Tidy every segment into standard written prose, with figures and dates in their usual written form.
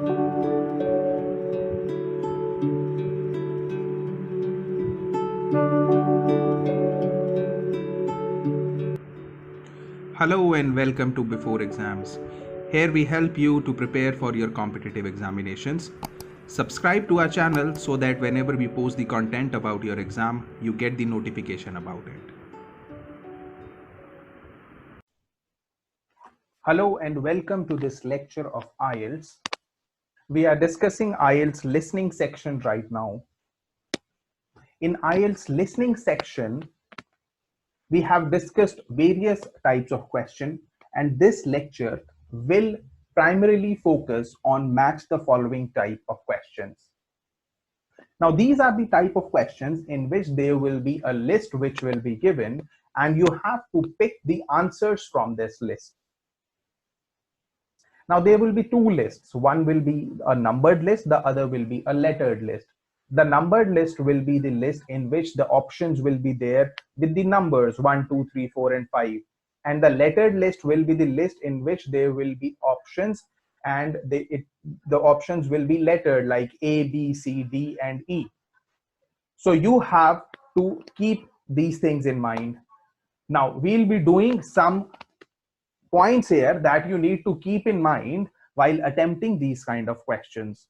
Hello and welcome to Before Exams. Here we help you to prepare for your competitive examinations. Subscribe to our channel so that whenever we post the content about your exam, you get the notification about it. Hello and welcome to this lecture of IELTS. We are discussing IELTS listening section right now. In IELTS listening section, we have discussed various types of questions, and this lecture will primarily focus on match the following type of questions. Now, these are the type of questions in which there will be a list which will be given, and you have to pick the answers from this list. Now, there will be two lists. One will be a numbered list, the other will be a lettered list. The numbered list will be the list in which the options will be there with the numbers 1, 2, 3, 4, and 5. And the lettered list will be the list in which there will be options, and the options will be lettered like A, B, C, D, and E. So you have to keep these things in mind. Now, we'll be doing some points here that you need to keep in mind while attempting these kind of questions.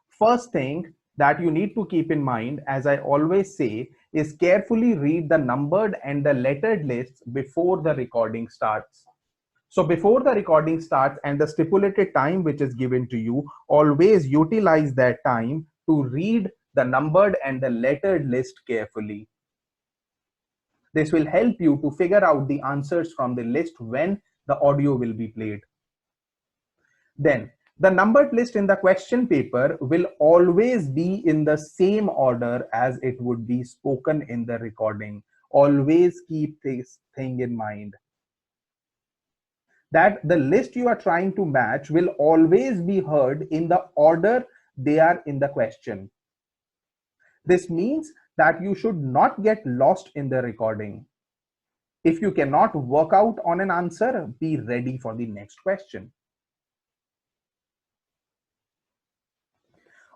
First thing that you need to keep in mind, as I always say, is carefully read the numbered and the lettered lists before the recording starts. So before the recording starts and the stipulated time which is given to you, always utilize that time to read the numbered and the lettered list carefully. This will help you to figure out the answers from the list when the audio will be played. Then, the numbered list in the question paper will always be in the same order as it would be spoken in the recording. Always keep this thing in mind, that the list you are trying to match will always be heard in the order they are in the question. This means that you should not get lost in the recording. If you cannot work out on an answer, be ready for the next question.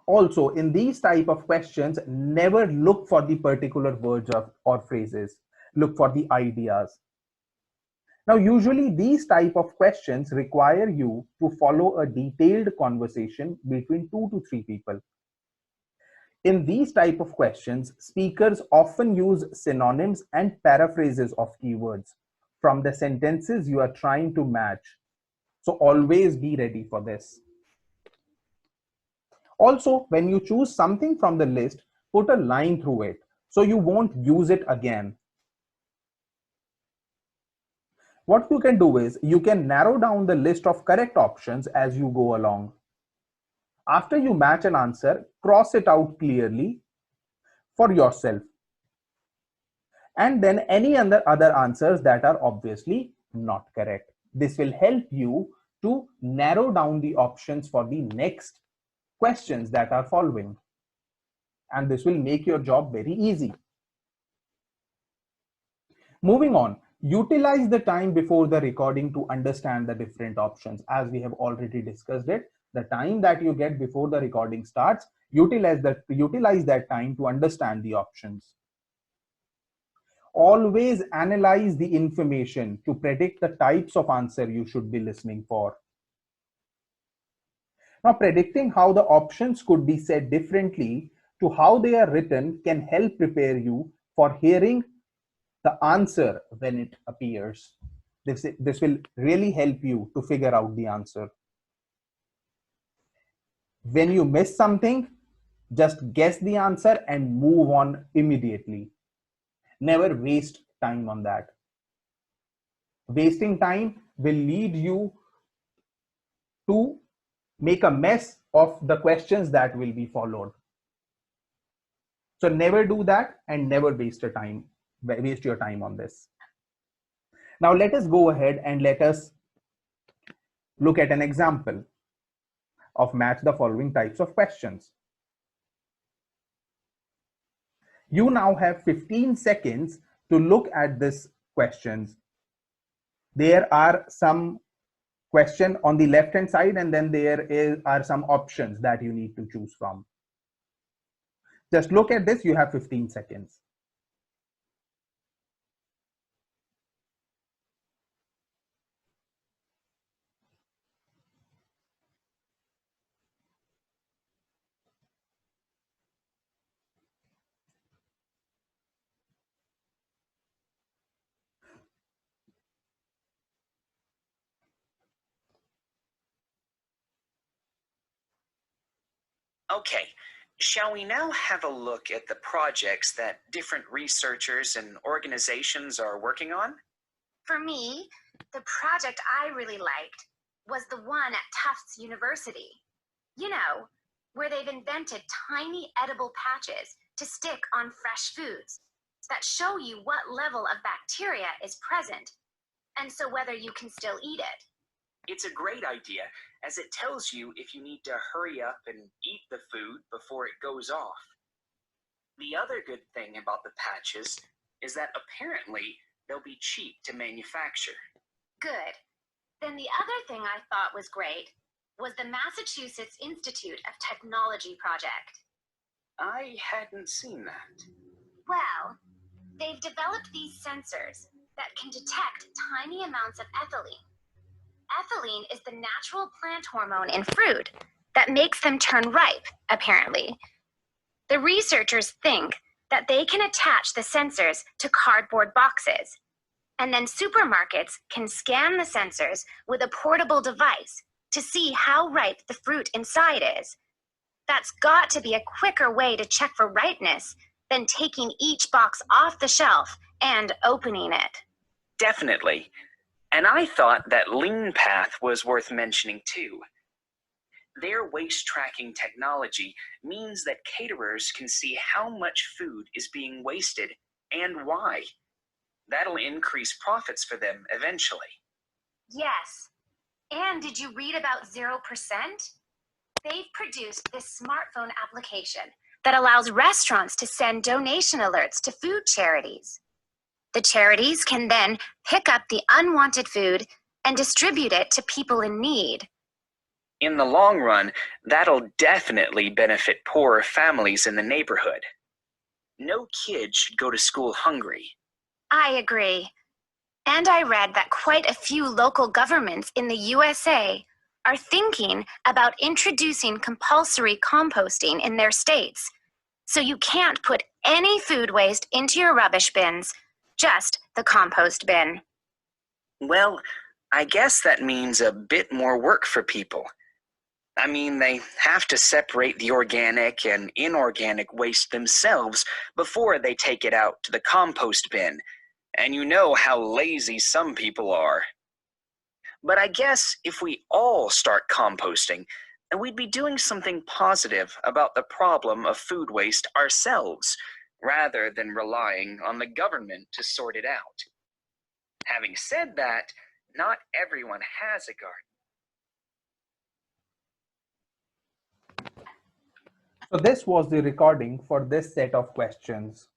Also, in these type of questions, never look for the particular words or phrases. Look for the ideas. Now, usually these type of questions require you to follow a detailed conversation between 2 to 3 people. In these type of questions, speakers often use synonyms and paraphrases of keywords from the sentences you are trying to match. So always be ready for this. Also, when you choose something from the list, put a line through it so you won't use it again. What you can do is you can narrow down the list of correct options as you go along. After you match an answer, cross it out clearly for yourself. And then any other answers that are obviously not correct. This will help you to narrow down the options for the next questions that are following. And this will make your job very easy. Moving on, utilize the time before the recording to understand the different options. As we have already discussed it, the time that you get before the recording starts, utilize that time to understand the options. Always analyze the information to predict the types of answer you should be listening for. Now, predicting how the options could be said differently to how they are written can help prepare you for hearing the answer when it appears. This will really help you to figure out the answer. When you miss something, just guess the answer and move on immediately. Never waste time on that. Wasting time will lead you to make a mess of the questions that will be followed. So never do that and never waste your time on this. Now let us go ahead and let us look at an example of match the following types of questions. You now have 15 seconds to look at these questions. There are some question on the left hand side, and then are some options that you need to choose from. Just look at this. You have 15 seconds. Okay, shall we now have a look at the projects that different researchers and organizations are working on? For me, the project I really liked was the one at Tufts University. You know, where they've invented tiny edible patches to stick on fresh foods that show you what level of bacteria is present, and so whether you can still eat it. It's a great idea, as it tells you if you need to hurry up and eat the food before it goes off. The other good thing about the patches is that apparently they'll be cheap to manufacture. Good. Then the other thing I thought was great was the Massachusetts Institute of Technology project. I hadn't seen that. Well, they've developed these sensors that can detect tiny amounts of ethylene. Ethylene is the natural plant hormone in fruit that makes them turn ripe, apparently. The researchers think that they can attach the sensors to cardboard boxes, and then supermarkets can scan the sensors with a portable device to see how ripe the fruit inside is. That's got to be a quicker way to check for ripeness than taking each box off the shelf and opening it. Definitely. And I thought that Lean Path was worth mentioning too. Their waste tracking technology means that caterers can see how much food is being wasted and why. That'll increase profits for them eventually. Yes. And did you read about 0%? They've produced this smartphone application that allows restaurants to send donation alerts to food charities. The charities can then pick up the unwanted food and distribute it to people in need. In the long run, that'll definitely benefit poorer families in the neighborhood. No kid should go to school hungry. I agree. And I read that quite a few local governments in the USA are thinking about introducing compulsory composting in their states. So you can't put any food waste into your rubbish bins, just the compost bin. Well, I guess that means a bit more work for people. I mean, they have to separate the organic and inorganic waste themselves before they take it out to the compost bin. And you know how lazy some people are. But I guess if we all start composting, then we'd be doing something positive about the problem of food waste ourselves, rather than relying on the government to sort it out. Having said that, not everyone has a garden. So this was the recording for this set of questions.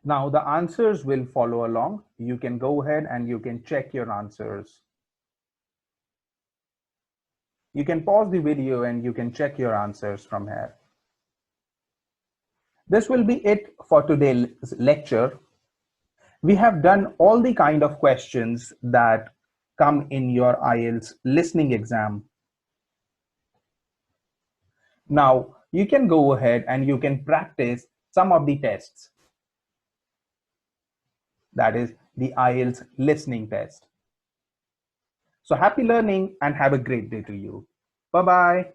Now the answers will follow along. You can go ahead and you can check your answers. You can pause the video and you can check your answers from here. This will be it for today's lecture. We have done all the kind of questions that come in your IELTS listening exam. Now you can go ahead and you can practice some of the tests. That is the IELTS listening test. So happy learning and have a great day to you. Bye-bye.